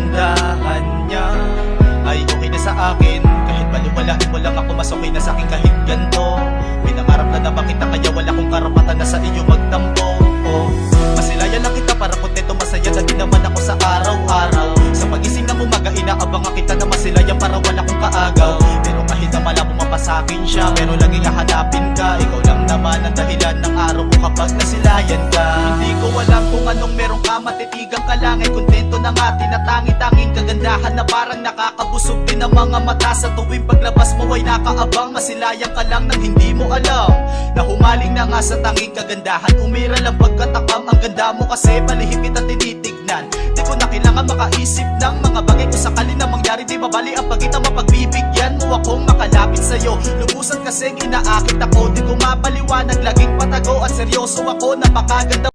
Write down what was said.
kagandahan niya ay okay na sa akin. Kahit baliwalain mo lang ako, mas okay na sa akin kahit ganto. Pinangarap na ba kita, kaya wala kong karapatan na sa iyo magtampo. Masilayan lang kita para kontento, masaya na din naman ako sa araw-araw. Sa pagising ng umaga, inaabangan kita na masilayan para wala kong kaagaw. Pero kahit na mala pumapa sa akin siya, pero laging hahanapin ka. Ikaw lang naman ang dahilan ng araw ko kapag nasilayan ka. Hindi ko alam kung anong meron ka, matitigang ka lang ay kontento na nga. Tinatangi-tanging kagandahan na parang nakakabusog din ang mga mata. Sa tuwing paglabas mo ay nakaabang, masilayan ka lang nang hindi mo alam na humaling na nga sa tanging kagandahan. Umira lang pagkatakam, ang ganda mo kasi palihim kita tinitignan. Di ko na kailangan makaisip ng mga bagay kung sakali na mangyari. Di mabali ang pagkita, mapagbibigyan mo akong makalapit sa'yo. Lubusan kasing inaakit ako, di ko mapaliwanag, laging patago at seryoso ako. Napakaganda